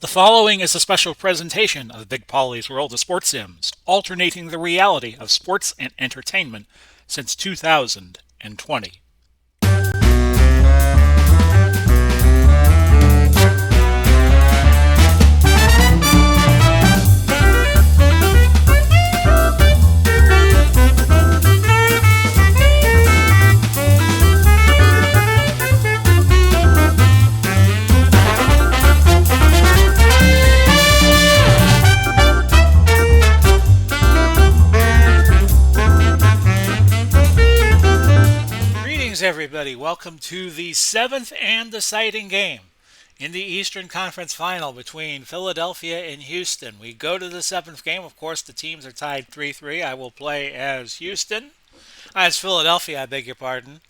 The following is a special presentation of Big Polly's World of Sports Sims, alternating the reality of sports and entertainment since 2020. Everybody, welcome to the seventh and deciding game in the Eastern Conference Final between Philadelphia and Houston. We go to the seventh game. Of course, the teams are tied 3-3. I will play as Philadelphia, I beg your pardon.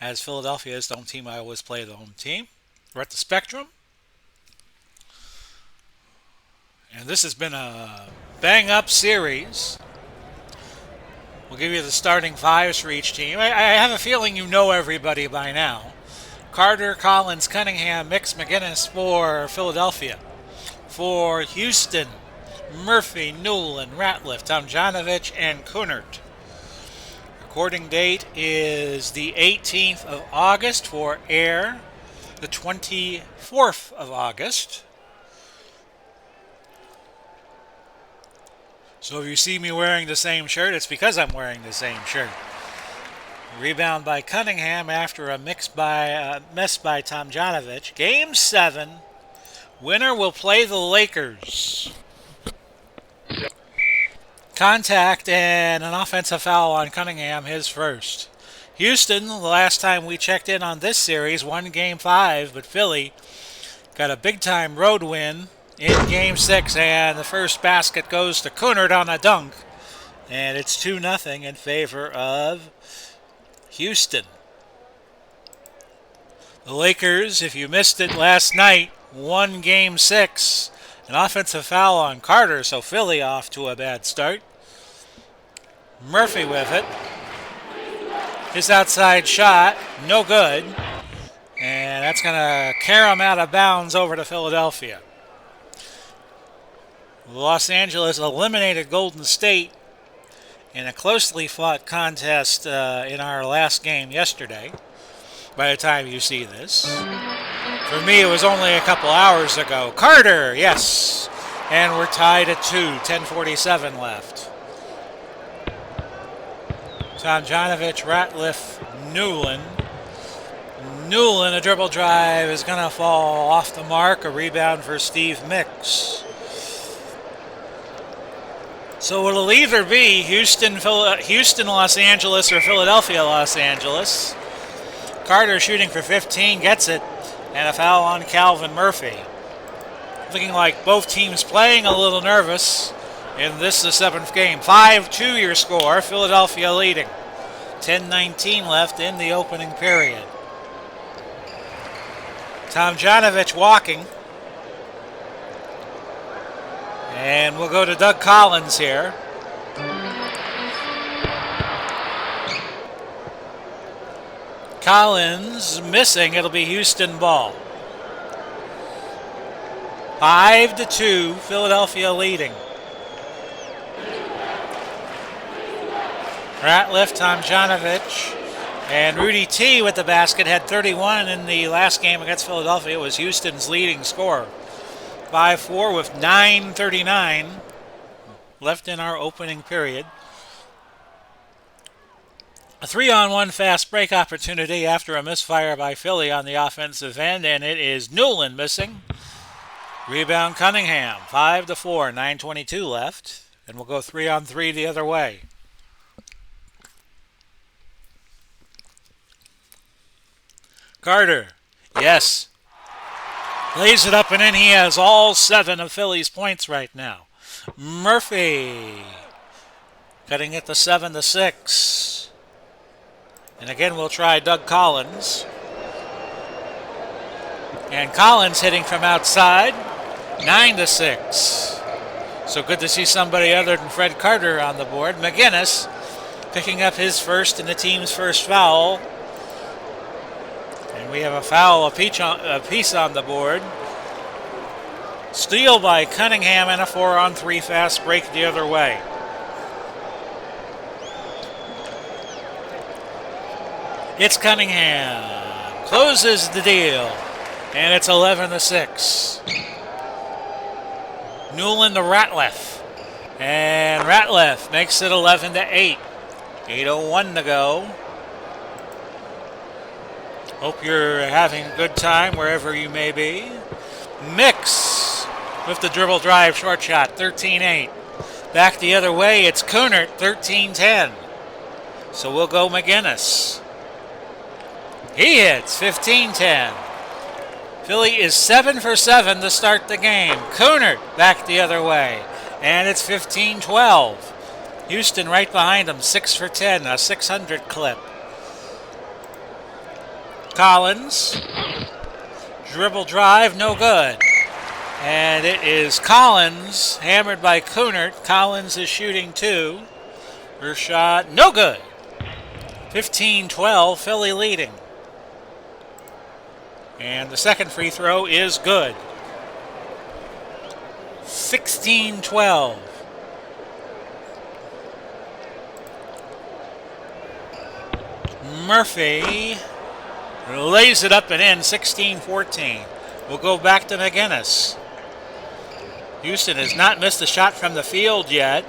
As Philadelphia is the home team, I always play the home team. We're at the Spectrum. And this has been a bang-up series. We'll give you the starting fives for each team. I have a feeling you know everybody by now. Carter, Collins, Cunningham, Mix, McGinnis for Philadelphia. For Houston, Murphy, Newland, Ratliff, Tomjanovich, and Kunert. Recording date is the 18th of August for air, the 24th of August. So if you see me wearing the same shirt, it's because I'm wearing the same shirt. Rebound by Cunningham after a miss by Tomjanovich. Game 7. Winner will play the Lakers. Contact and an offensive foul on Cunningham, his first. Houston, the last time we checked in on this series, won Game 5, but Philly got a big-time road win in Game 6, and the first basket goes to Kunert on a dunk. And it's 2-0 in favor of Houston. The Lakers, if you missed it last night, won Game 6. An offensive foul on Carter, so Philly off to a bad start. Murphy with it. His outside shot, no good. And that's going to carry him out of bounds over to Philadelphia. Los Angeles eliminated Golden State in a closely fought contest in our last game yesterday, by the time you see this. For me, it was only a couple hours ago. Carter, yes. And we're tied at 2, 10:47 left. Tomjanovich, Ratliff, Newland. Newland, a dribble drive, is going to fall off the mark. A rebound for Steve Mix. So it'll either be Houston, Los Angeles, or Philadelphia, Los Angeles. Carter shooting for 15, gets it, and a foul on Calvin Murphy. Looking like both teams playing a little nervous in this, the seventh game. 5-2 your score, Philadelphia leading. 10:19 left in the opening period. Tomjanovich walking. And we'll go to Doug Collins here. Collins missing. It'll be Houston ball. 5-2, Philadelphia leading. Ratliff, Tomjanovich, and Rudy T with the basket. Had 31 in the last game against Philadelphia. It was Houston's leading scorer. 5-4 with 9:39 left in our opening period. A 3-on-1 fast break opportunity after a misfire by Philly on the offensive end, and it is Newland missing. Rebound Cunningham, 5-4, 9:22 left, and we'll go 3-on-3 the other way. Carter, yes. Lays it up and in. He has all 7 of Philly's points right now. Murphy cutting it to 7-6. And again, we'll try Doug Collins. And Collins hitting from outside. 9-6. So good to see somebody other than Fred Carter on the board. McGinnis picking up his first and the team's first foul. And we have a foul apiece on the board. Steal by Cunningham and a 4-on-3 fast break the other way. It's Cunningham. Closes the deal. And it's 11-6. Newland to Ratliff. And Ratliff makes it 11-8. 8:01 to go. Hope you're having a good time wherever you may be. Mix with the dribble drive short shot, 13-8. Back the other way, it's Kunert, 13-10. So we'll go McGinnis. He hits, 15-10. Philly is 7 for 7 to start the game. Kunert back the other way, and it's 15-12. Houston right behind him, 6 for 10, a 600 clip. Collins, dribble drive, no good. And it is Collins, hammered by Kunert. Collins is shooting 2. First shot, no good. 15-12, Philly leading. And the second free throw is good. 16-12. Murphy lays it up and in, 16-14. We'll go back to McGinnis. Houston has not missed a shot from the field yet.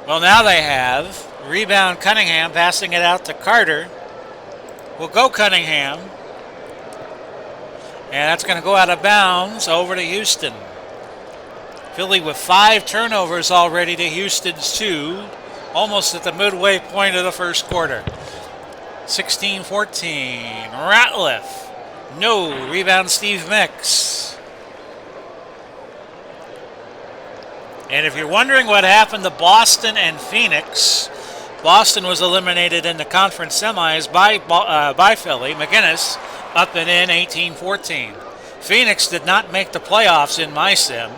Well, now they have. Rebound Cunningham, passing it out to Carter. We'll go Cunningham. And that's going to go out of bounds over to Houston. Philly with 5 turnovers already to Houston's 2. Almost at the midway point of the first quarter. 16-14. Ratliff. No. Rebound Steve Mix. And if you're wondering what happened to Boston and Phoenix, Boston was eliminated in the conference semis by Philly. McGinnis up and in, 18-14. Phoenix did not make the playoffs in my sim.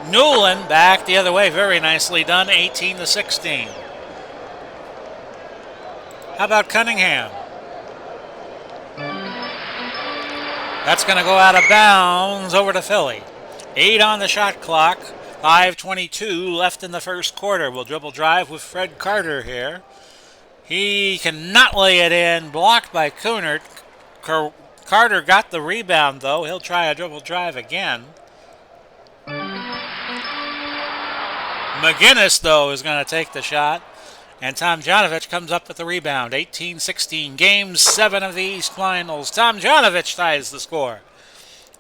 Newland back the other way, very nicely done, 18-16. How about Cunningham? That's going to go out of bounds over to Philly. 8 on the shot clock, 5:22 left in the first quarter. We'll dribble drive with Fred Carter here. He cannot lay it in, blocked by Kunert. Carter got the rebound, though. He'll try a dribble drive again. McGinnis, though, is going to take the shot. And Tomjanovich comes up with the rebound. 18-16. Game 7 of the East Finals. Tomjanovich ties the score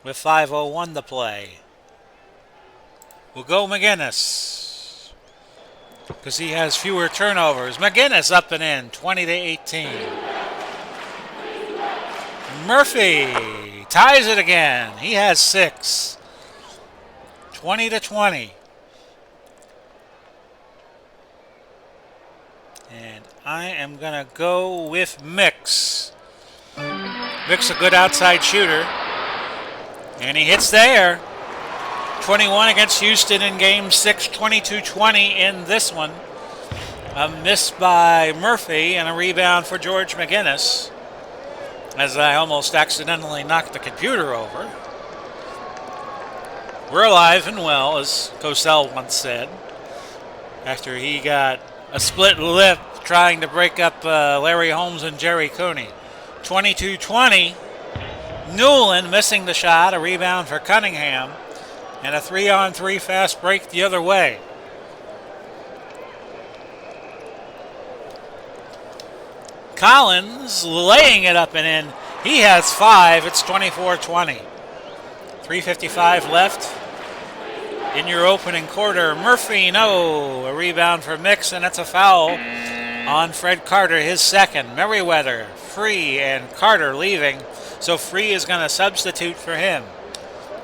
with 5:01 to play. We'll go McGinnis because he has fewer turnovers. McGinnis up and in. 20-18. Murphy ties it again. He has 6. 20-20. And I am going to go with Mix. Mix a good outside shooter. And he hits there. 21 against Houston in Game 6. 22-20 in this one. A miss by Murphy and a rebound for George McGinnis. As I almost accidentally knocked the computer over. We're alive and well, as Cosell once said. After he got a split lip trying to break up Larry Holmes and Jerry Cooney. 22-20. Newland missing the shot. A rebound for Cunningham. And a 3-on-3 fast break the other way. Collins laying it up and in. He has 5. It's 24-20. 3:55 left in your opening quarter. Murphy, no. A rebound for Mix, and it's a foul on Fred Carter, his second. Merriweather, Free, and Carter leaving. So Free is going to substitute for him.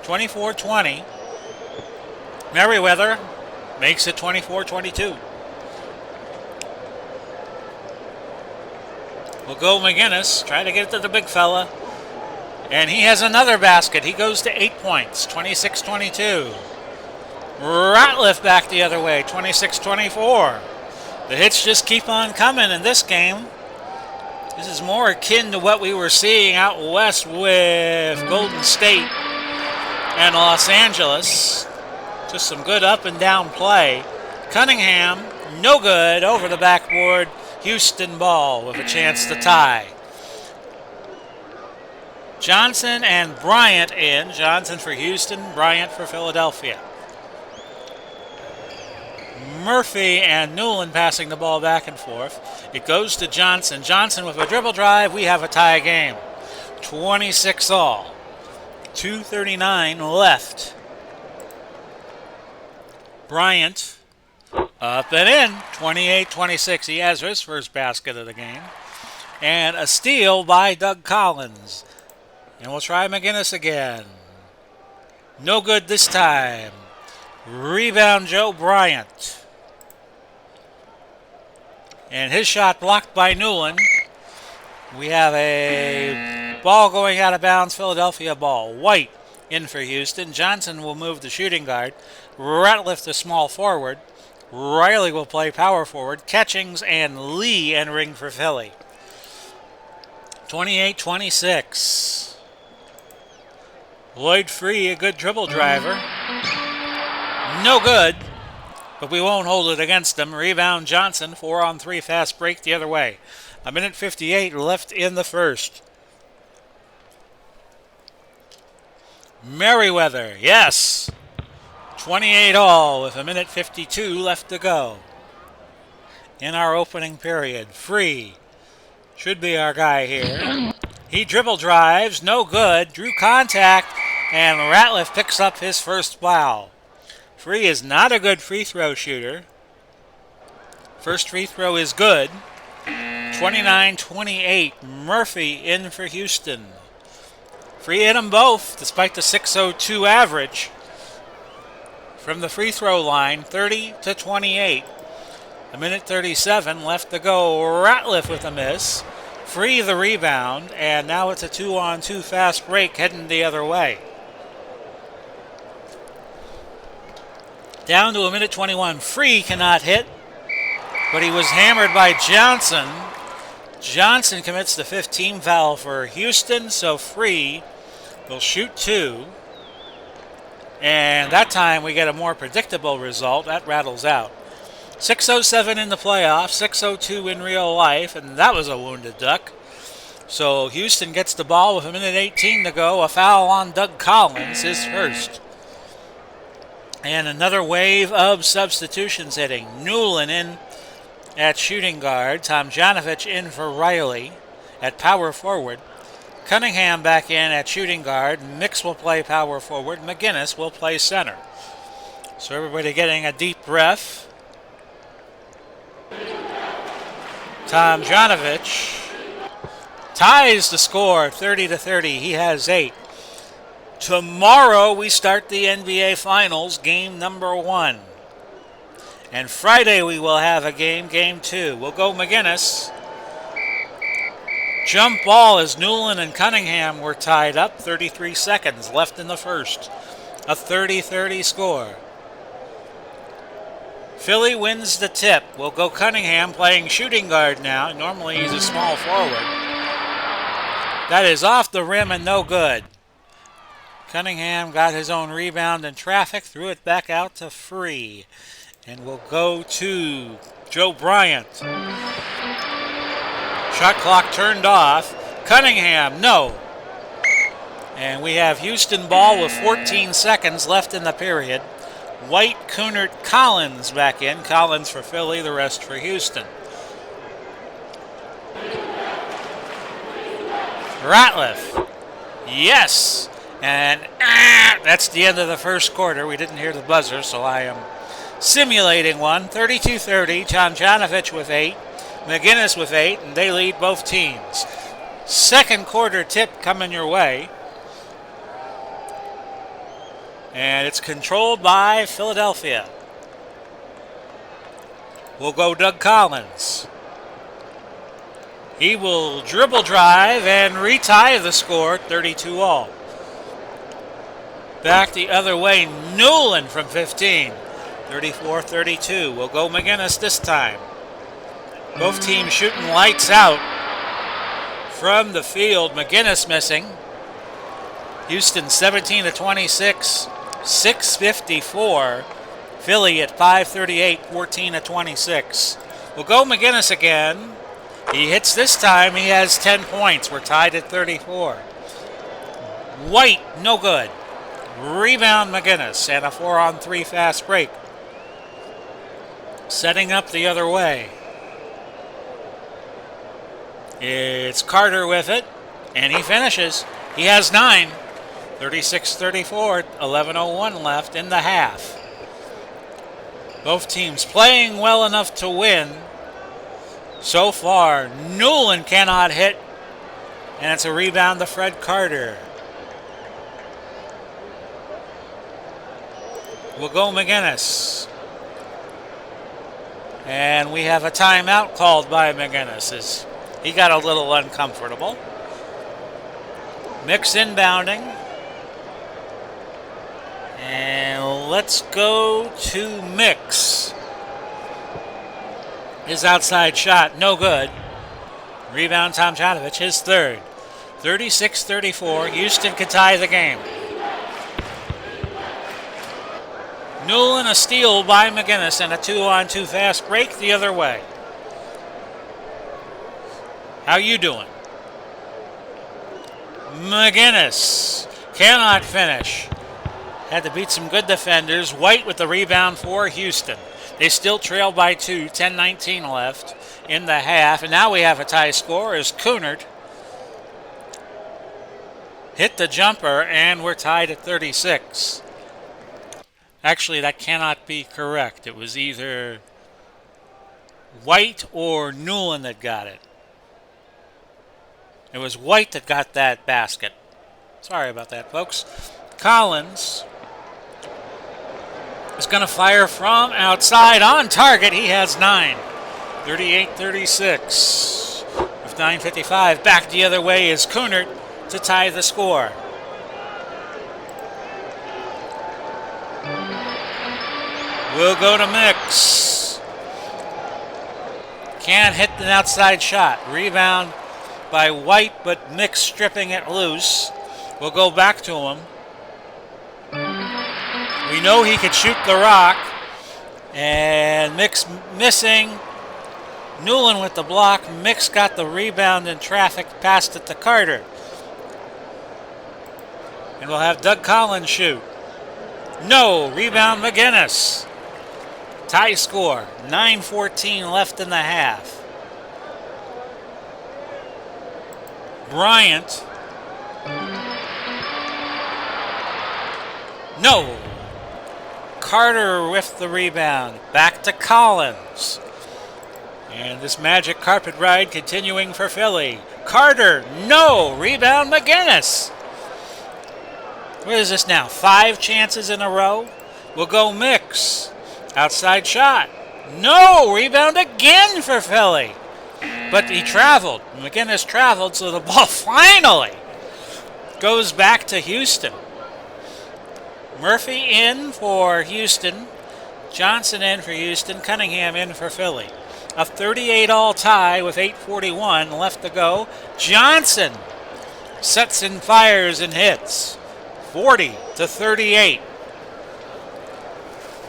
24-20. Merriweather makes it 24-22. We'll go McGinnis, try to get it to the big fella. And he has another basket. He goes to 8 points, 26-22. Ratliff back the other way, 26-24. The hits just keep on coming in this game. This is more akin to what we were seeing out west with Golden State And Los Angeles, just some good up and down play. Cunningham, no good, over the backboard. Houston ball with a chance to tie. Johnson and Bryant in. Johnson for Houston, Bryant for Philadelphia. Murphy and Newland passing the ball back and forth. It goes to Johnson. Johnson with a dribble drive. We have a tie game. 26 all. 2:39 left. Bryant up and in. 28-26. He has his first basket of the game. And a steal by Doug Collins. And we'll try McGinnis again. No good this time. Rebound Joe Bryant. And his shot blocked by Newland. We have a ball going out of bounds, Philadelphia ball. White in for Houston. Johnson will move the shooting guard. Ratliff the small forward. Riley will play power forward. Catchings and Lee entering for Philly. 28-26. Lloyd Free, a good dribble driver. No good, but we won't hold it against them. Rebound Johnson, 4-on-3 fast break the other way. 1:58 left in the first. Merriweather, yes. 28 all with 1:52 left to go. In our opening period, Free should be our guy here. He dribble drives, no good, drew contact, and Ratliff picks up his first foul. Free is not a good free throw shooter. First free throw is good. 29-28, Murphy in for Houston. Free hit them both, despite the 6.02 average. From the free throw line, 30-28. 1:37 left to go. Ratliff with a miss. Free the rebound, and now it's a 2-on-2 fast break heading the other way. Down to 1:21. Free cannot hit, but he was hammered by Johnson. Johnson commits the 15 foul for Houston, so Free will shoot 2. And that time we get a more predictable result. That rattles out. 6:07 in the playoffs, 6:02 in real life, and that was a wounded duck. So Houston gets the ball with 1:18 to go. A foul on Doug Collins, his first. And another wave of substitutions hitting. Newland in at shooting guard. Tomjanovich in for Riley at power forward. Cunningham back in at shooting guard. Mix will play power forward. McGinnis will play center. So everybody getting a deep breath. Tomjanovich ties the score 30-30. He has 8. Tomorrow we start the NBA Finals, game number 1. And Friday we will have a game 2. We'll go McGinnis. Jump ball as Newland and Cunningham were tied up. 33 seconds left in the first. A 30-30 score. Philly wins the tip. We'll go Cunningham playing shooting guard now. Normally he's a small forward. That is off the rim and no good. Cunningham got his own rebound in traffic, threw it back out to Free. And we'll go to Joe Bryant. Shot clock turned off. Cunningham, no. And we have Houston ball with 14 seconds left in the period. White, Kunert, Collins back in. Collins for Philly, the rest for Houston. Ratliff. Yes. And that's the end of the first quarter. We didn't hear the buzzer, so I am simulating one. 32-30. Tomjanovich with 8. McGinnis with 8, and they lead both teams. Second quarter tip coming your way. And it's controlled by Philadelphia. We'll go Doug Collins. He will dribble drive and retie the score, 32 all. Back the other way, Newland from 15, 34-32. We'll go McGinnis this time. Both teams shooting lights out from the field. McGinnis missing. Houston 17 to 26, 6:54. Philly at 5:38, 14 to 26. We'll go McGinnis again. He hits this time. He has 10 points. We're tied at 34. White, no good. Rebound McGinnis and a 4-on-3 fast break. Setting up the other way. It's Carter with it, and he finishes. He has 9. 36-34, 11:01 left in the half. Both teams playing well enough to win. So far, Newland cannot hit, and it's a rebound to Fred Carter. We'll go McGinnis. And we have a timeout called by McGinnis as he got a little uncomfortable. Mix inbounding. And let's go to Mix. His outside shot, no good. Rebound Tomjanovich, his third. 36-34, Houston can tie the game. Newland a steal by McGinnis and a 2-on-2 fast break the other way. How you doing? McGinnis cannot finish. Had to beat some good defenders. White with the rebound for Houston. They still trail by 2, 10:19 left in the half. And now we have a tie score as Kunert hit the jumper and we're tied at 36. Actually, that cannot be correct. It was either White or Newland that got it. It was White that got that basket. Sorry about that, folks. Collins is going to fire from outside on target. He has 9. 38-36. With 9:55. Back the other way is Kunert to tie the score. We'll go to Mix. Can't hit an outside shot. Rebound by White, but Mix stripping it loose. We'll go back to him. We know he could shoot the rock. And Mix missing. Newland with the block. Mix got the rebound in traffic, passed it to Carter. And we'll have Doug Collins shoot. No, rebound McGinnis. Tie score, 9:14 left in the half. Bryant. No. Carter with the rebound. Back to Collins. And this magic carpet ride continuing for Philly. Carter, no. Rebound McGinnis. What is this now? 5 chances in a row? We'll go Mix. Outside shot. No! Rebound again for Philly. But he traveled. McGinnis traveled, so the ball finally goes back to Houston. Murphy in for Houston. Johnson in for Houston. Cunningham in for Philly. A 38-all tie with 8:41 left to go. Johnson sets and fires and hits. 40-38.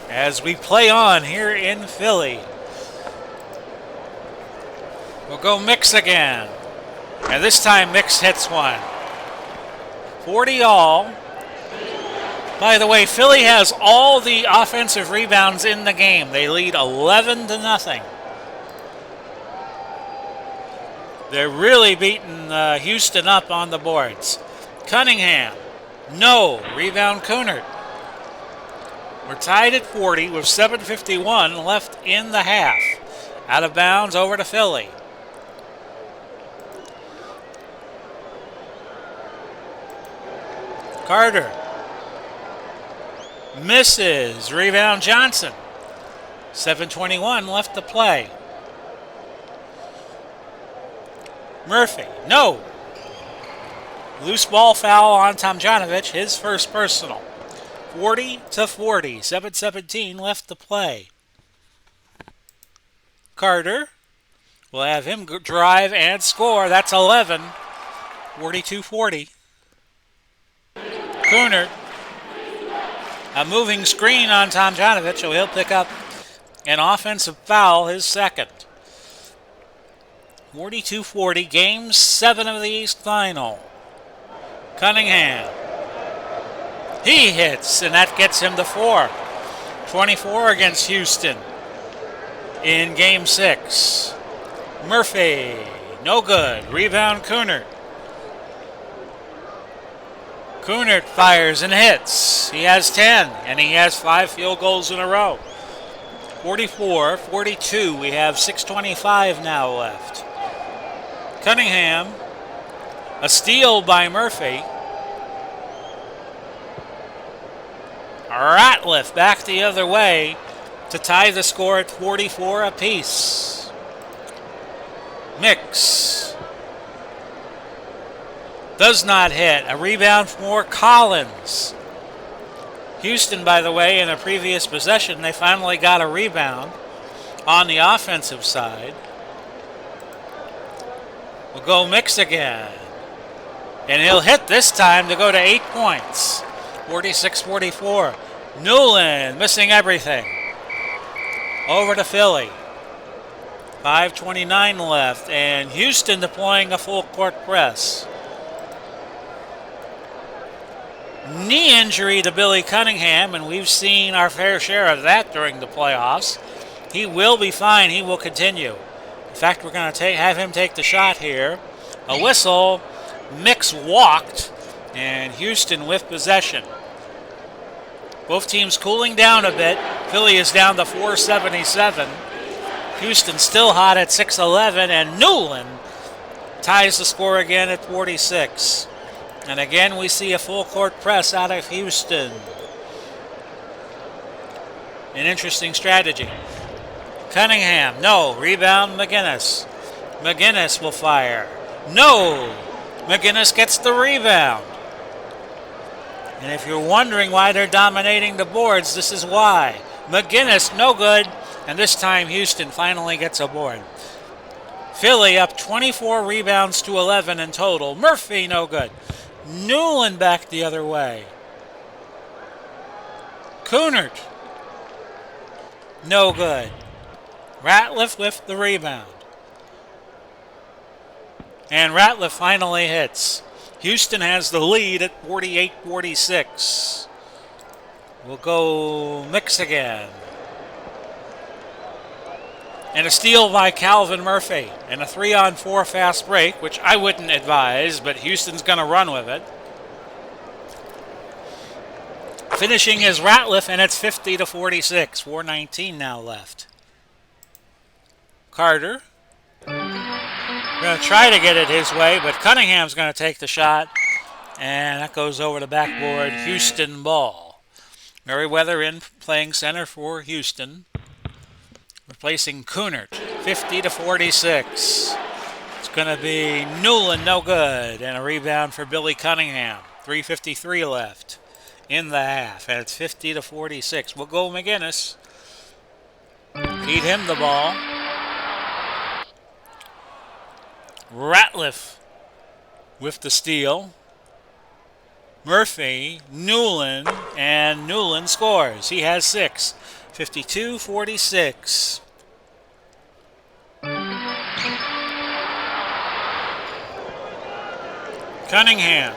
As we play on here in Philly. We'll go Mix again. And this time Mix hits one. 40-all. By the way, Philly has all the offensive rebounds in the game. They lead 11-0. They're really beating Houston up on the boards. Cunningham. No. Rebound Kunert. We're tied at 40 with 7:51 left in the half. Out of bounds over to Philly. Carter. Misses. Rebound Johnson. 7:21 left to play. Murphy. No. Loose ball foul on Tomjanovich. His first personal. 40-40. 7:17 left to play. Carter will have him drive and score. That's 11. 42-40. Kunert. A moving screen on Tomjanovich, so he'll pick up an offensive foul, his second. 42-40, Game 7 of the East Final. Cunningham. He hits, and that gets him to 4. 24 against Houston in Game 6. Murphy, no good. Rebound, Kunert. Kunert fires and hits. He has 10, and he has 5 field goals in a row. 44-42, we have 6:25 now left. Cunningham, a steal by Murphy. Ratliff back the other way to tie the score at 44 apiece. Mix does not hit. A rebound for Collins. Houston, by the way, in a previous possession, they finally got a rebound on the offensive side. We'll go Mix again. And he'll hit this time to go to 8 points. 46-44. Newland missing everything. Over to Philly. 5:29 left, and Houston deploying a full court press. Knee injury to Billy Cunningham, and we've seen our fair share of that during the playoffs. He will be fine. He will continue. In fact, we're going to have him take the shot here. A whistle. Mix walked, and Houston with possession. Both teams cooling down a bit. Philly is down to 477. Houston still hot at 611, and Newland ties the score again at 46. And again, we see a full court press out of Houston. An interesting strategy. Cunningham, no. Rebound, McGinnis. McGinnis will fire. No. McGinnis gets the rebound. And if you're wondering why they're dominating the boards, this is why. McGinnis, no good. And this time, Houston finally gets a board. Philly up 24 rebounds to 11 in total. Murphy, no good. Newland back the other way. Kunert, no good. Ratliff with the rebound. And Ratliff finally hits. Houston has the lead at 48-46. We'll go Mix again. And a steal by Calvin Murphy. And a 3-on-4 fast break, which I wouldn't advise, but Houston's going to run with it. Finishing is Ratliff, and it's 50-46. 4:19 now left. Carter. Going to try to get it his way, but Cunningham's going to take the shot. And that goes over the backboard. Houston ball. Merriweather in playing center for Houston. Replacing Kunert, 50-46. It's going to be Newland, no good, and a rebound for Billy Cunningham. 3:53 left in the half, and it's 50-46. We'll go McGinnis. Feed him the ball. Ratliff with the steal. Murphy, Newland, and Newland scores. He has 6. 52-46. Cunningham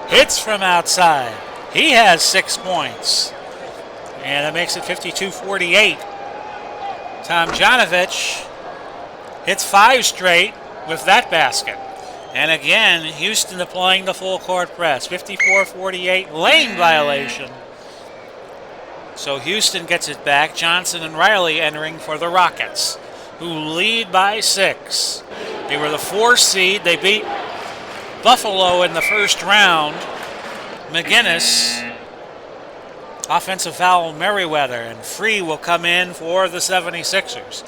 hits from outside. He has 6 points. And that makes it 52-48. Tomjanovich hits 5 straight with that basket. And again, Houston deploying the full court press. 54-48, lane violation. So Houston gets it back. Johnson and Riley entering for the Rockets, who lead by 6. They were the 4 seed. They beat Buffalo in the first round. McGinnis, offensive foul Merriweather, and Free will come in for the 76ers.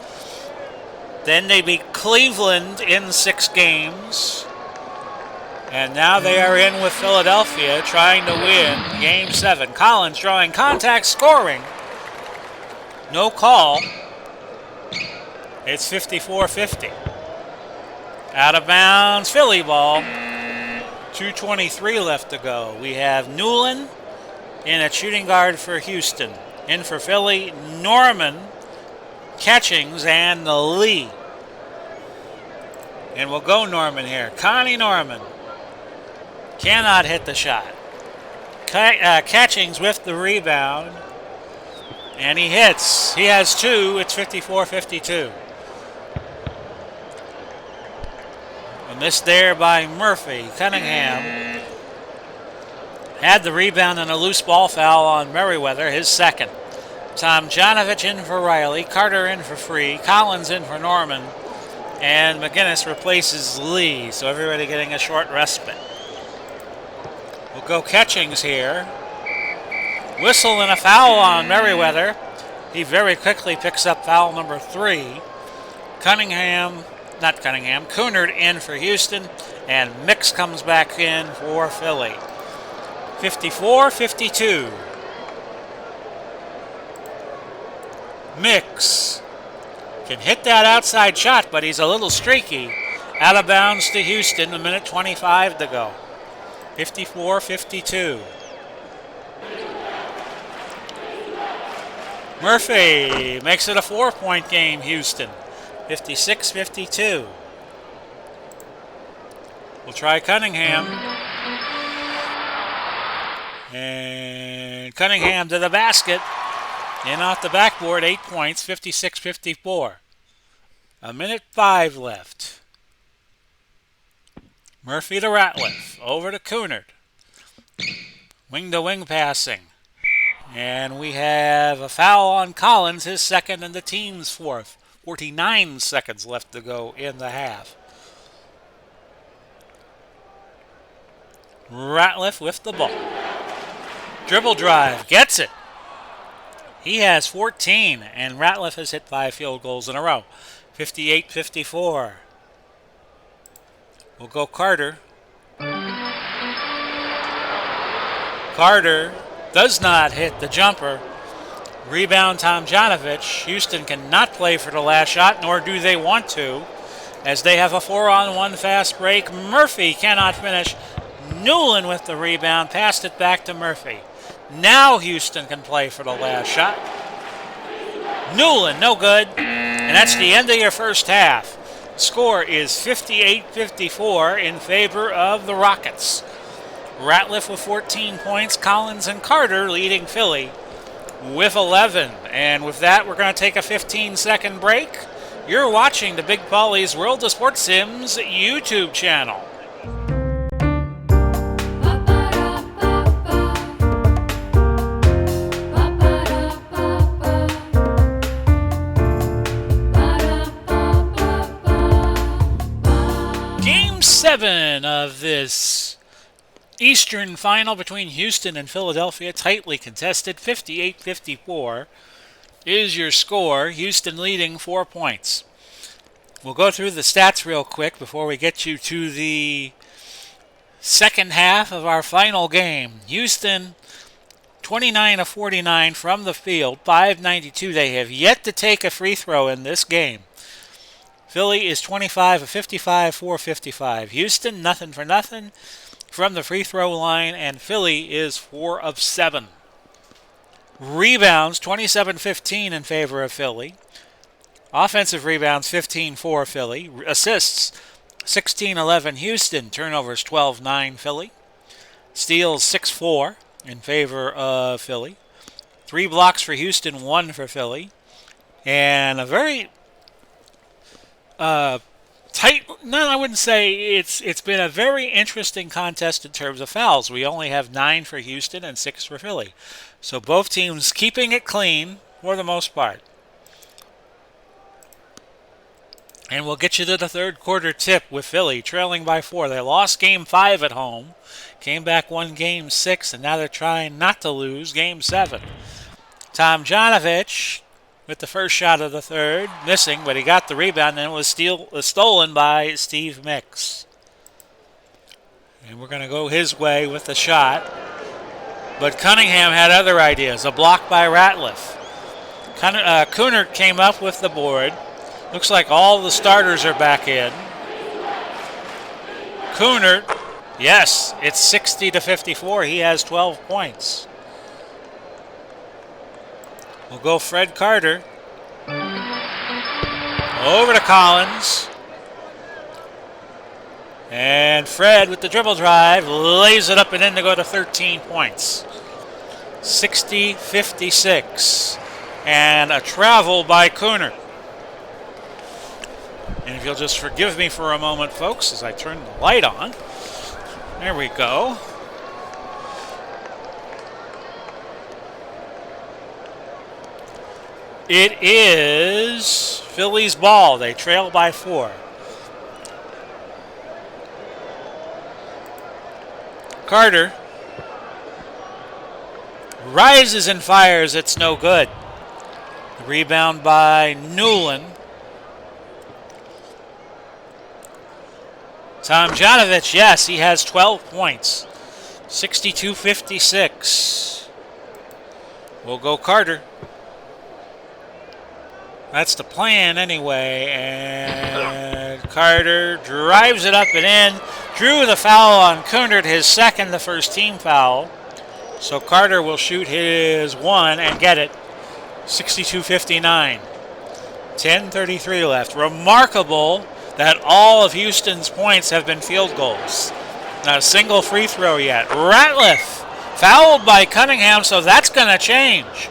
Then they beat Cleveland in 6 games. And now they are in with Philadelphia trying to win Game 7. Collins drawing contact, scoring. No call. It's 54-50. Out of bounds, Philly ball. 2:23 left to go. We have Newland in at shooting guard for Houston. In for Philly, Norman, Catchings, and Lee. And we'll go Norman here. Connie Norman cannot hit the shot. Catchings with the rebound. And he hits. He has two. It's 54-52. A miss there by Murphy. Cunningham had the rebound and a loose ball foul on Merriweather, his second. Tomjanovich in for Riley. Carter in for Free. Collins in for Norman. And McGinnis replaces Lee. So everybody getting a short respite. We'll go Catchings here. Whistle and a foul on Merriweather. He very quickly picks up foul number 3. Coonard in for Houston, and Mix comes back in for Philly. 54-52. Mix can hit that outside shot, but he's a little streaky. Out of bounds to Houston, 1:25 to go. 54-52. Murphy makes it a 4-point game, Houston. 56-52. We'll try Cunningham. And Cunningham to the basket. In off the backboard, 8 points, 56-54. 1:05 left. Murphy to Ratliff. Over to Coonard. Wing-to-wing passing. And we have a foul on Collins, his second and the team's fourth. 49 seconds left to go in the half. Ratliff with the ball. Dribble drive, gets it. He has 14, and Ratliff has hit 5 field goals in a row. 58-54. We'll go Carter. Carter does not hit the jumper. Rebound Tomjanovich. Houston cannot play for the last shot, nor do they want to, as they have a 4-on-1 fast break. Murphy cannot finish. Newland with the rebound, passed it back to Murphy. Now Houston can play for the last shot. Newland, no good. And that's the end of your first half. Score is 58-54 in favor of the Rockets. Ratliff with 14 points, Collins and Carter leading Philly with 11. And with that, we're going to take a 15-second break. You're watching the Big Paulie's World of Sports Sims YouTube channel. Game 7 of this Eastern final between Houston and Philadelphia, tightly contested, 58-54 is your score. Houston leading 4 points. We'll go through the stats real quick before we get you to the second half of our final game. Houston, 29 of 49 from the field, 592. They have yet to take a free throw in this game. Philly is 25 of 55, 455. Houston, nothing for nothing from the free throw line, and Philly is 4 of 7. Rebounds, 27-15 in favor of Philly. Offensive rebounds, 15-4 Philly. Assists, 16-11 Houston. Turnovers, 12-9 Philly. Steals, 6-4 in favor of Philly. 3 blocks for Houston, 1 for Philly. And a very tight, no, I wouldn't say it's been a very interesting contest in terms of fouls. We only have 9 for Houston and 6 for Philly. So both teams keeping it clean for the most part. And we'll get you to the third quarter tip with Philly trailing by 4. They lost Game 5 at home, came back, won Game 6, and now they're trying not to lose Game 7. Tomjanovich with the first shot of the third, missing, but he got the rebound, and it was stolen by Steve Mix. And we're going to go his way with the shot. But Cunningham had other ideas. A block by Ratliff. Coonard came up with the board. Looks like all the starters are back in. Coonard Yes, it's 60-54. He has 12 points. We'll go Fred Carter. Over to Collins. And Fred with the dribble drive lays it up and in to go to 13 points. 60-56. And a travel by Cooner. And if you'll just forgive me for a moment, folks, as I turn the light on. There we go. It is Philly's ball. They trail by 4. Carter rises and fires. It's no good. Rebound by Newland. Tomjanovich, yes, he has 12 points. 62-56. We'll go Carter. That's the plan anyway. And Carter drives it up and in. Drew the foul on Cooner, his second, the first team foul. So Carter will shoot his one and get it. 62-59. 10:33 left. Remarkable that all of Houston's points have been field goals. Not a single free throw yet. Ratliff fouled by Cunningham, so that's going to change.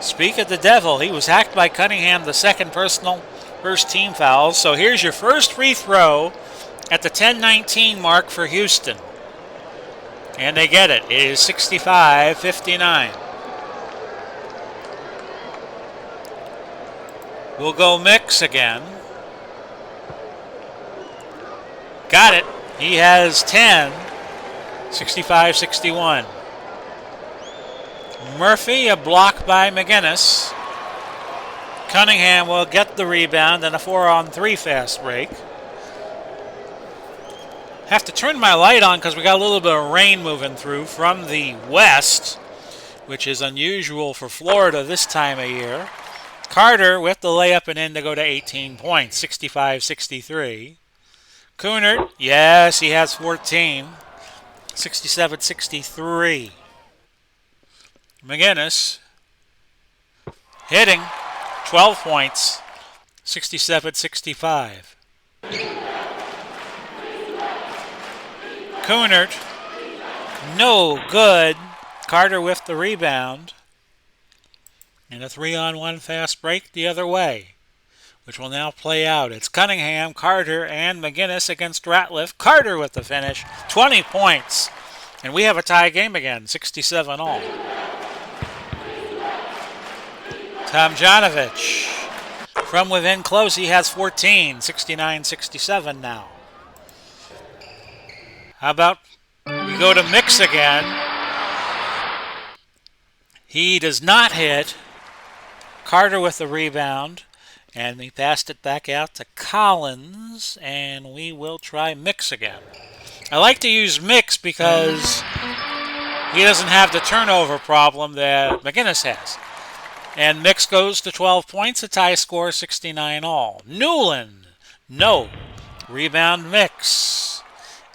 Speak of the devil, he was hacked by Cunningham, the second personal first team foul. So here's your first free throw at the 10:19 mark for Houston. And they get it. It is 65-59. We'll go Mix again. Got it. He has 10. 65-61. Murphy, a block by McGinnis. Cunningham will get the rebound and a 4-on-3 fast break. Have to turn my light on because we got a little bit of rain moving through from the west, which is unusual for Florida this time of year. Carter with the layup and in to go to 18 points, 65-63. Cooner, yes, he has 14, 67-63. McGinnis hitting 12 points, 67-65. Cooner, no good. Carter with the rebound. And a 3-on-1 fast break the other way, which will now play out. It's Cunningham, Carter, and McGinnis against Ratliff. Carter with the finish, 20 points. And we have a tie game again, 67 all. Tomjanovich from within close, he has 14, 69-67 now. How about we go to Mix again? He does not hit. Carter with the rebound. And we passed it back out to Collins. And we will try Mix again. I like to use Mix because he doesn't have the turnover problem that McGinnis has. And Mix goes to 12 points, a tie score, 69 all. Newland, no. Rebound Mix.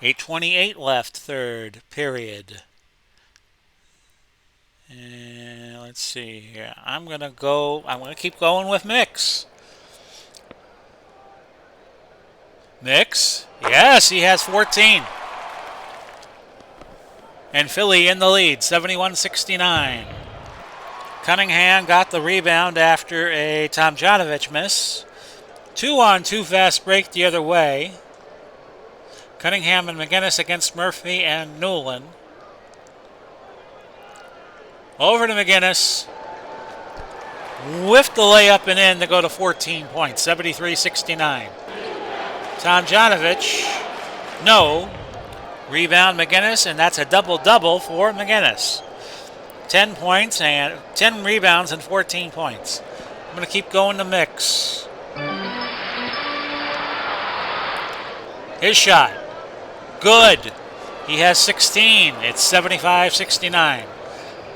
8:28 left, third period. And let's see here. I'm going to keep going with Mix. Mix, yes, he has 14. And Philly in the lead, 71-69. Cunningham got the rebound after a Tomjanovich miss. 2-on-2 fast break the other way. Cunningham and McGinnis against Murphy and Newland. Over to McGinnis. Whiffed the layup and in to go to 14 points, 73-69. Tomjanovich, no. Rebound McGinnis, and that's a double-double for McGinnis. 10 points and 10 rebounds and 14 points. I'm going to keep going to Mix. His shot. Good. He has 16. It's 75-69.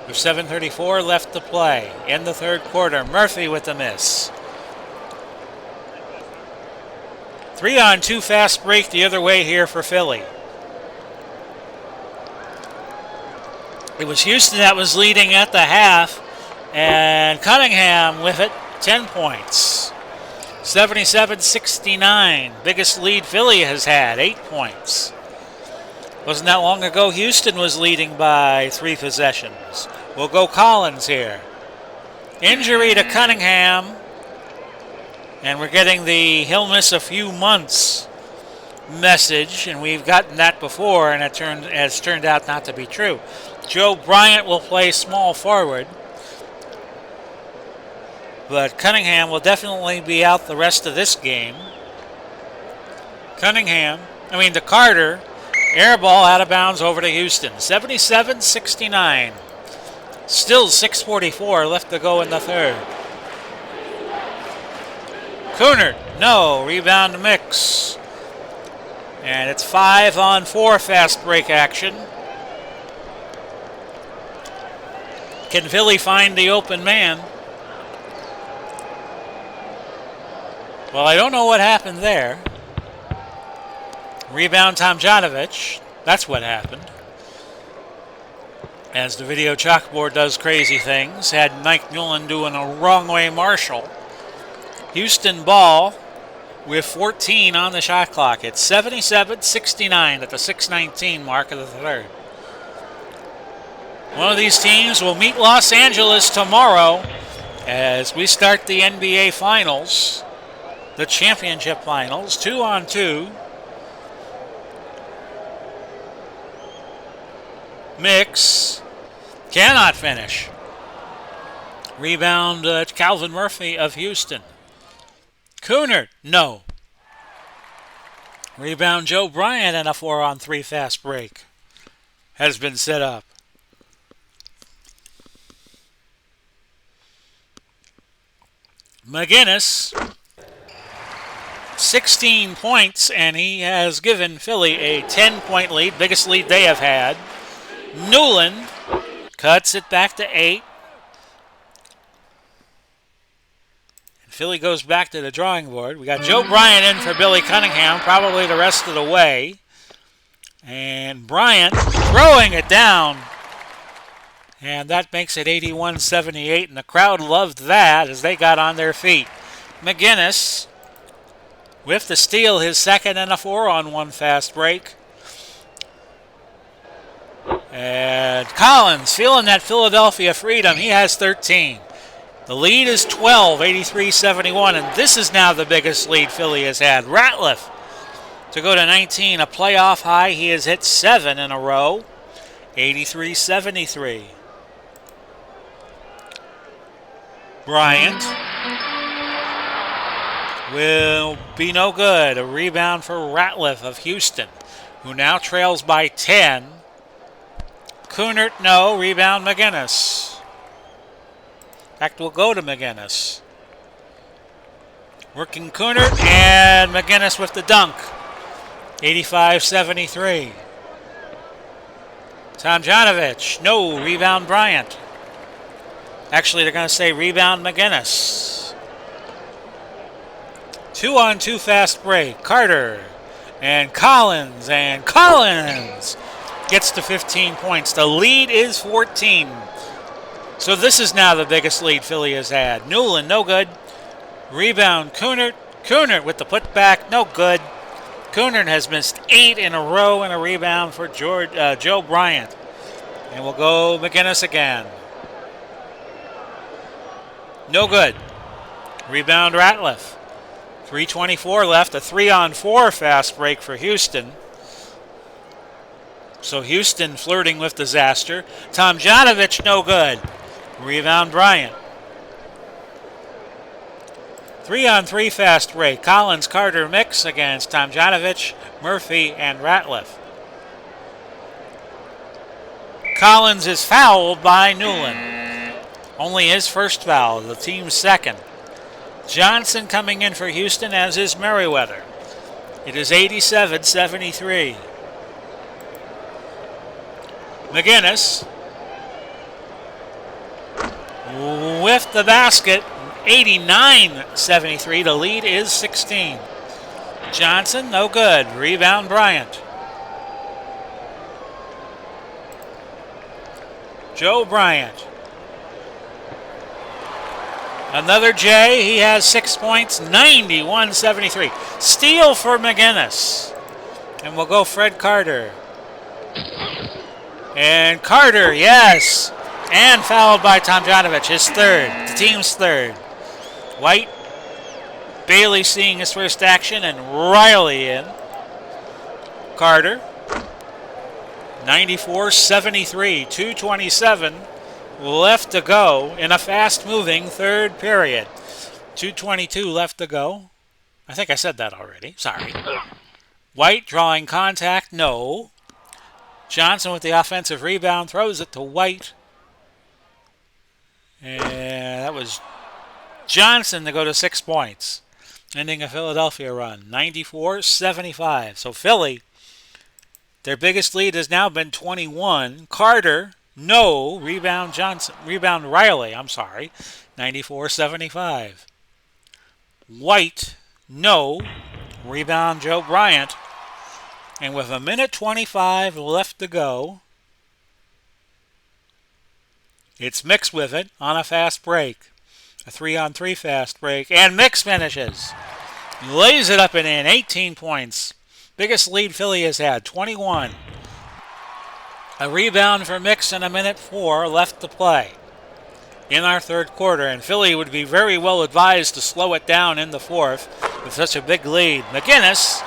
With 7:34 left to play in the third quarter. Murphy with the miss. 3-on-2 fast break the other way here for Philly. It was Houston that was leading at the half, and Cunningham with it, 10 points. 77-69, biggest lead Philly has had, 8 points. Wasn't that long ago Houston was leading by 3 possessions. We'll go Collins here. Injury to Cunningham, and we're getting the he'll miss a few months message, and we've gotten that before, and it has turned out not to be true. Joe Bryant will play small forward, but Cunningham will definitely be out the rest of this game. To Carter, air ball out of bounds over to Houston. 77-69. Still 6:44 left to go in the third. Kunert, no, rebound Mix. And it's 5-on-4 fast break action. Can Philly find the open man? Well, I don't know what happened there. Rebound Tomjanovich. That's what happened. As the video chalkboard does crazy things. Had Mike Newland doing a wrong way Marshall. Houston ball with 14 on the shot clock. It's 77-69 at the 6:19 mark of the third. One of these teams will meet Los Angeles tomorrow as we start the NBA Finals. The championship finals, 2-on-2. Mix cannot finish. Rebound Calvin Murphy of Houston. Kunert, no. Rebound Joe Bryant, and a 4-on-3 fast break has been set up. McGinnis, 16 points, and he has given Philly a 10-point lead, biggest lead they have had. Newland cuts it back to 8. And Philly goes back to the drawing board. We got Joe Bryant in for Billy Cunningham, probably the rest of the way. And Bryant throwing it down. And that makes it 81-78, and the crowd loved that as they got on their feet. McGinnis with the steal, his second, and a 4-on-1 fast break. And Collins feeling that Philadelphia freedom. He has 13. The lead is 12, 83-71, and this is now the biggest lead Philly has had. Ratliff to go to 19, a playoff high. He has hit 7 in a row, 83-73. Bryant will be no good. A rebound for Ratliff of Houston, who now trails by 10. Kunert, no. Rebound McGinnis. In fact, we'll go to McGinnis. Working Kunert, and McGinnis with the dunk. 85-73. Tomjanovich, no. Rebound Bryant. Actually, they're going to say rebound McGinnis. 2-on-2 fast break. Carter and Collins, gets to 15 points. The lead is 14. So this is now the biggest lead Philly has had. Newland, no good. Rebound Kunert. Kunert with the putback, no good. Kunert has missed 8 in a row, and a rebound for Joe Bryant. And we'll go McGinnis again. No good. Rebound Ratliff. 3:24 left. A 3-on-4 fast break for Houston. So Houston flirting with disaster. Tomjanovich, no good. Rebound Bryant. 3-on-3 fast break. Collins, Carter mix against Tomjanovich, Murphy, and Ratliff. Collins is fouled by Newland. Only his first foul, the team's second. Johnson coming in for Houston, as is Merriweather. It is 87-73. McGinnis with the basket, 89-73. The lead is 16. Johnson, no good. Rebound Bryant. Joe Bryant. Another J. He has 6 points, 91-73. Steal for McGinnis. And we'll go Fred Carter. And Carter, yes. And fouled by Tomjanovich, his third, the team's third. White, Bailey seeing his first action, and Riley in. Carter, 94-73, 2:27 left to go in a fast-moving third period. 2:22 left to go. I think I said that already. Sorry. White drawing contact, no. Johnson with the offensive rebound, throws it to White. And that was Johnson to go to 6 points, ending a Philadelphia run, 94-75. So Philly, their biggest lead has now been 21. Carter, no. Rebound Riley, 94-75. White, no. Rebound Joe Bryant. And with 1:25 left to go, it's Mix with it on a fast break. A 3-on-3 fast break. And Mix finishes. He lays it up and in. 18 points. Biggest lead Philly has had. 21. A rebound for Mix in 1:04 left to play in our third quarter. And Philly would be very well advised to slow it down in the fourth with such a big lead. McGinnis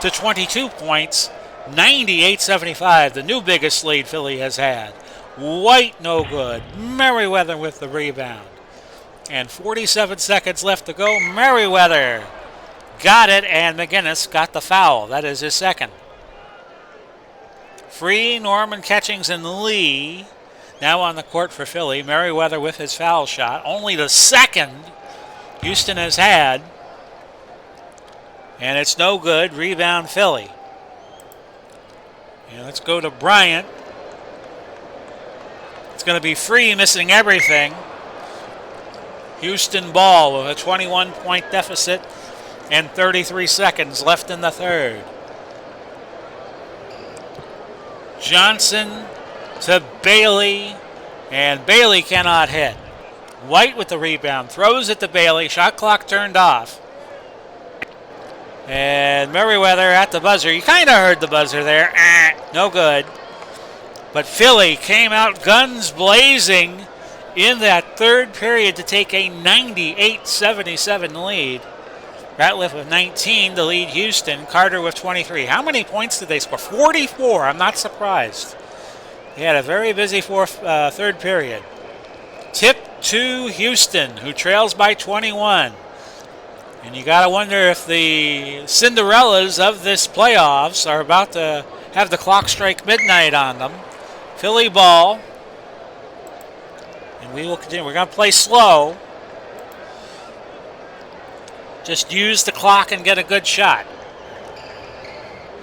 to 22 points. 98-75. The new biggest lead Philly has had. White, no good. Merriweather with the rebound. And 47 seconds left to go. Merriweather got it, and McGinnis got the foul. That is his second. Free, Norman, Catchings, and Lee now on the court for Philly. Merriweather with his foul shot. Only the second Houston has had. And it's no good. Rebound Philly. And let's go to Bryant. It's going to be Free, missing everything. Houston ball with a 21-point deficit and 33 seconds left in the third. Johnson to Bailey, and Bailey cannot hit. White with the rebound, throws it to Bailey, shot clock turned off. And Merriweather at the buzzer. You kind of heard the buzzer there. No good. But Philly came out guns blazing in that third period to take a 98-77 lead. Ratliff with 19 to lead Houston. Carter with 23. How many points did they score? 44. I'm not surprised. They had a very busy third period. Tip to Houston, who trails by 21. And you got to wonder if the Cinderellas of this playoffs are about to have the clock strike midnight on them. Philly ball. And we will continue. We're going to play slow. Just use the clock and get a good shot.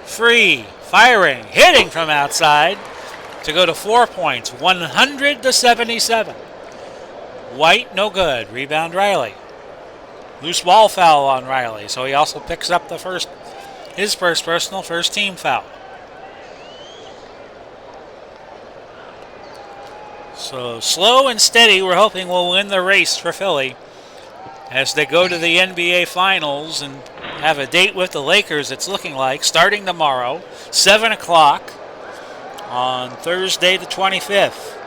Free, firing, hitting from outside to go to 4 points, 100-77. White, no good. Rebound Riley. Loose ball foul on Riley, so he also picks up his first personal, first team foul. So slow and steady, we're hoping we'll win the race for Philly as they go to the NBA Finals and have a date with the Lakers, it's looking like, starting tomorrow, 7 o'clock on Thursday the 25th.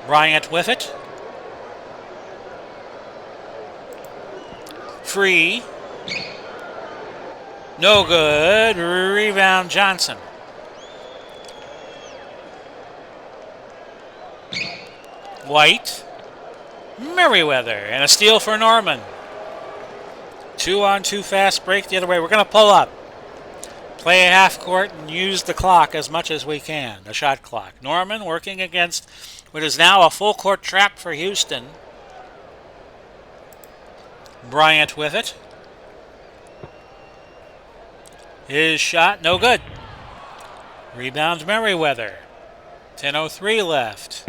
Bryant with it. Free. No good. Rebound Johnson. White. Merriweather. And a steal for Norman. 2-on-2 fast break the other way. We're going to pull up. Play a half court and use the clock as much as we can. The shot clock. Norman working against what is now a full court trap for Houston. Bryant with it. His shot, no good. Rebound Merriweather. 10:03 left.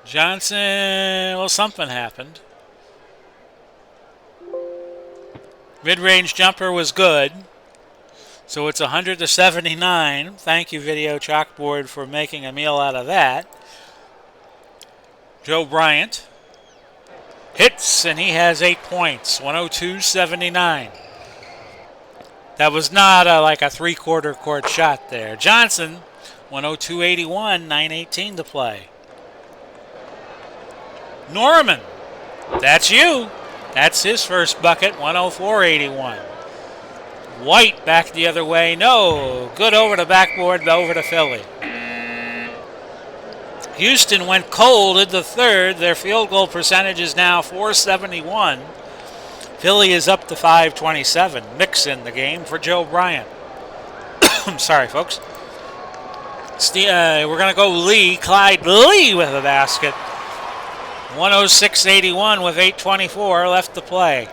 Johnson, well, something happened. Mid-range jumper was good. So it's 100 to 79. Thank you, Video Chalkboard, for making a meal out of that. Joe Bryant hits, and he has 8 points, 102-79. That was not like a three-quarter court shot there. Johnson, 102-81, 9:18 to play. Norman, that's you. That's his first bucket, 104-81. White back the other way. No. Good over the backboard, over to Philly. Houston went cold in the third. Their field goal percentage is now .471. Philly is up to .527. Mix in the game for Joe Bryant. I'm sorry, folks. We're going to go Lee. Clyde Lee with a basket. 106-81 with 8:24 left to play.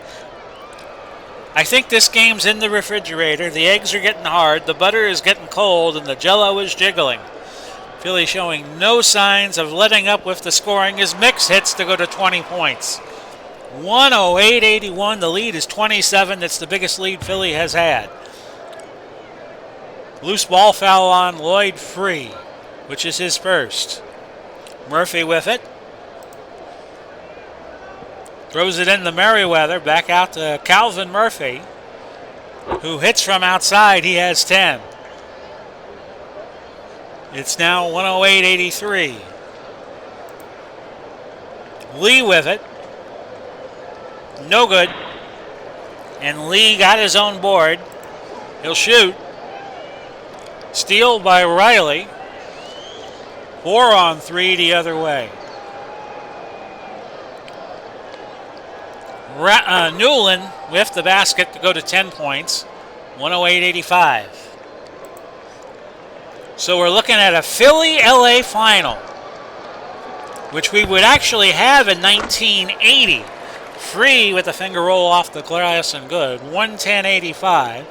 I think this game's in the refrigerator. The eggs are getting hard, the butter is getting cold, and the jello is jiggling. Philly showing no signs of letting up with the scoring as Mix hits to go to 20 points. 108-81. The lead is 27. That's the biggest lead Philly has had. Loose ball foul on Lloyd Free, which is his first. Murphy with it. Throws it into Merriweather, back out to Calvin Murphy, who hits from outside. He has 10. It's now 108-83. Lee with it. No good. And Lee got his own board. He'll shoot. Steal by Riley. 4 on 3 the other way. Newland with the basket to go to 10 points, 108-85. So we're looking at a Philly-LA final, which we would actually have in 1980. Free with a finger roll off the glass and good, 110-85.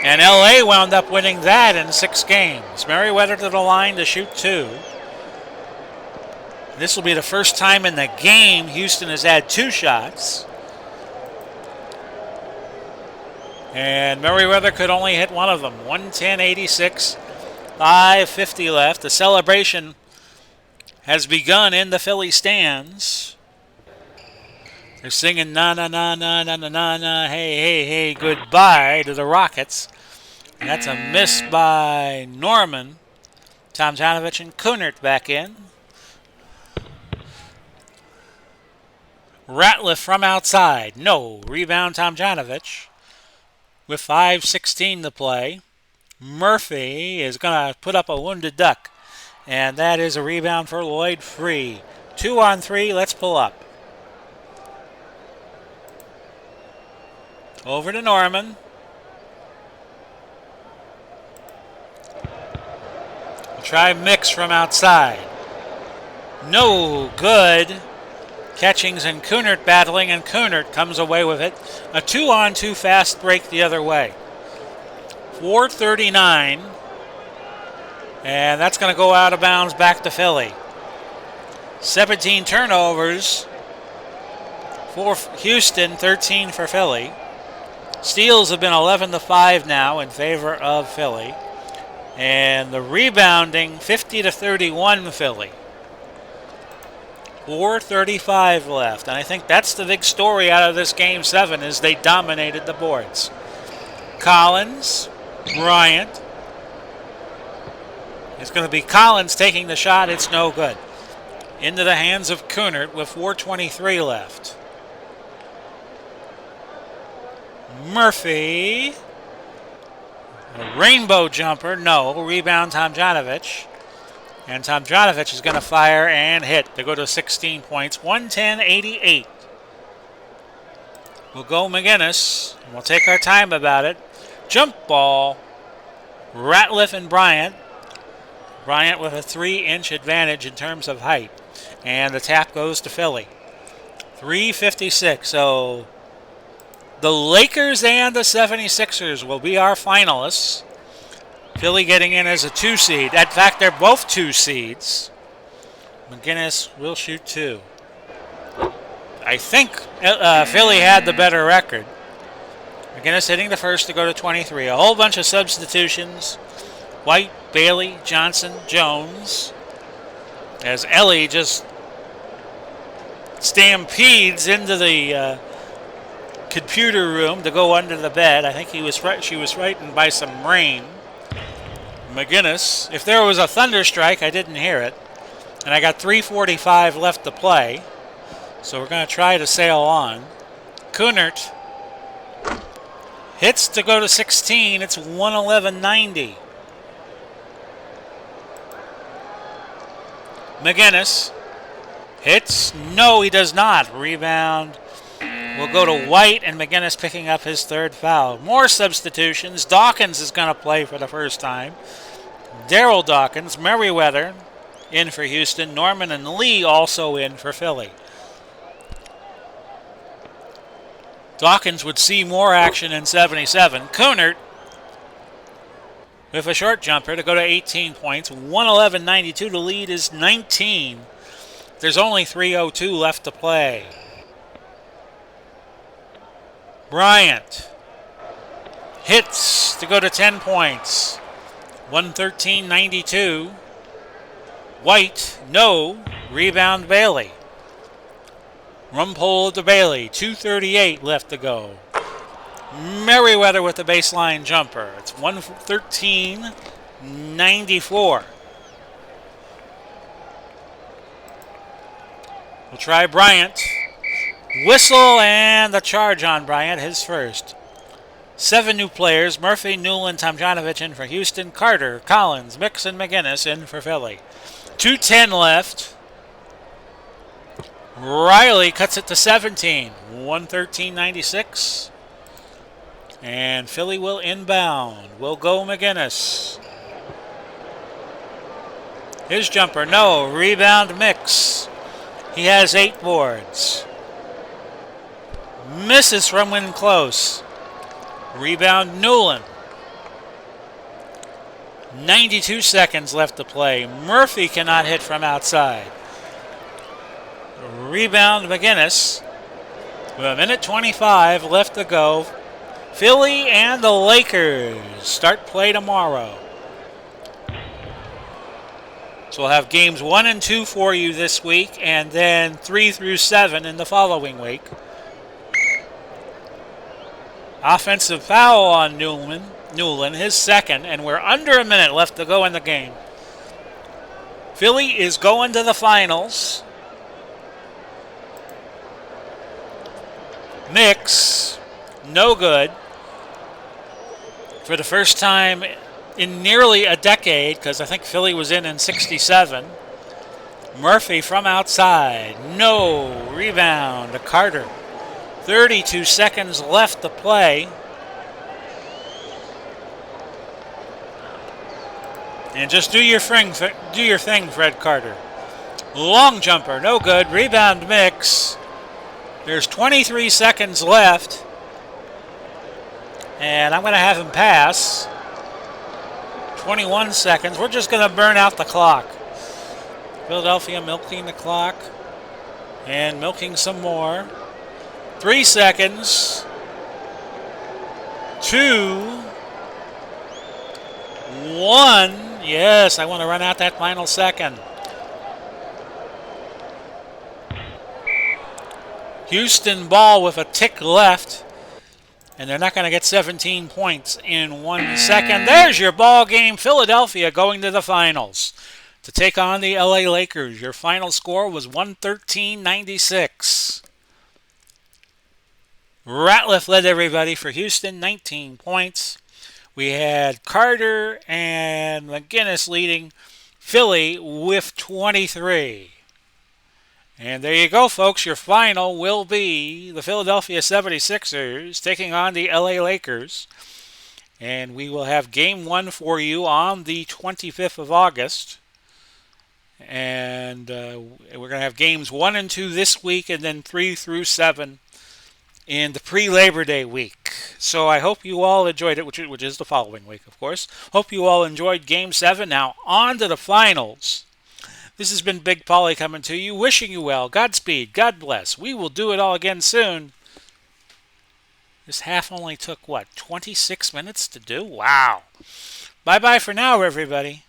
And LA wound up winning that in 6 games. Merriweather to the line to shoot 2. This will be the first time in the game Houston has had 2 shots. And Merriweather could only hit one of them. 110-86, 5:50 left. The celebration has begun in the Philly stands. They're singing na na na na na na na na, hey hey hey, goodbye to the Rockets. And that's a miss by Norman. Tomjanovich and Kunert back in. Ratliff from outside. No. Rebound Tomjanovich with 5:16 to play. Murphy is going to put up a wounded duck. And that is a rebound for Lloyd Free. 2 on 3. Let's pull up. Over to Norman. We'll try Mix from outside. No good. Catchings and Kunert battling, and Kunert comes away with it. A 2-on-2 fast break the other way. 4:39. And that's going to go out of bounds back to Philly. 17 turnovers for Houston, 13 for Philly. Steals have been 11-5 now in favor of Philly. And the rebounding, 50-31 Philly. 4:35 left. And I think that's the big story out of this Game 7 is they dominated the boards. Collins, Bryant. It's going to be Collins taking the shot. It's no good. Into the hands of Kunert with 4:23 left. Murphy. A rainbow jumper. No. Rebound Tomjanovich. And Tomjanovich is going to fire and hit to go to 16 points. 110-88. We'll go McGinnis. And we'll take our time about it. Jump ball. Ratliff and Bryant. Bryant with a 3-inch advantage in terms of height. And the tap goes to Philly. 3:56. So the Lakers and the 76ers will be our finalists. Philly getting in as a 2 seed. In fact, they're both 2 seeds. McGinnis will shoot 2. I think Philly had the better record. McGinnis hitting the first to go to 23. A whole bunch of substitutions. White, Bailey, Johnson, Jones. As Ellie just stampedes into the computer room to go under the bed. I think she was frightened by some rain. McGinnis, if there was a thunderstrike, I didn't hear it. And I got 3:45 left to play. So we're going to try to sail on. Kunert hits to go to 16. It's 111.90. McGinnis hits. No, he does not. Rebound will go to White, and McGinnis picking up his third foul. More substitutions. Dawkins is going to play for the first time. Daryl Dawkins, Merriweather in for Houston. Norman and Lee also in for Philly. Dawkins would see more action in 77. Kunert with a short jumper to go to 18 points. 111.92 to lead is 19. There's only 3:02 left to play. Bryant hits to go to 10 points. 113.92. White, no. Rebound Bailey. Rumpole to Bailey. 2:38 left to go. Merriweather with the baseline jumper. It's 113.94. We'll try Bryant. Whistle and the charge on Bryant, his first. 7 new players. Murphy, Newland, Tomjanovich in for Houston. Carter, Collins, Mix, and McGinnis in for Philly. 2:10 left. Riley cuts it to 17. 113.96. And Philly will inbound. Will go McGinnis. His jumper, no. Rebound Mix. He has 8 boards. Misses from when close. Rebound Newland. 92 seconds left to play. Murphy cannot hit from outside. Rebound McGinnis. With 1:25 left to go. Philly and the Lakers start play tomorrow. So we'll have games 1 and 2 for you this week, and then 3 through 7 in the following week. Offensive foul on Newland, his second, and we're under a minute left to go in the game. Philly is going to the finals. Mix, no good. For the first time in nearly a decade, because I think Philly was in 67. Murphy from outside, no. Rebound to Carter. 32 seconds left to play. And just do your thing, Fred Carter. Long jumper, no good. Rebound Mix. There's 23 seconds left. And I'm going to have him pass. 21 seconds. We're just going to burn out the clock. Philadelphia milking the clock. And milking some more. 3 seconds. 2. 1. Yes, I want to run out that final second. Houston ball with a tick left. And they're not going to get 17 points in 1 second. There's your ball game. Philadelphia going to the finals to take on the LA Lakers. Your final score was 113-96. Ratliff led everybody for Houston, 19 points. We had Carter and McGinnis leading Philly with 23. And there you go, folks. Your final will be the Philadelphia 76ers taking on the LA Lakers. And we will have Game 1 for you on the 25th of August. And we're going to have Games 1 and 2 this week, and then 3 through 7 in the pre-Labor Day week. So I hope you all enjoyed it, which is the following week, of course. Hope you all enjoyed Game 7. Now on to the finals. This has been Big Polly coming to you, wishing you well. Godspeed. God bless. We will do it all again soon. This half only took, what, 26 minutes to do? Wow. Bye-bye for now, everybody.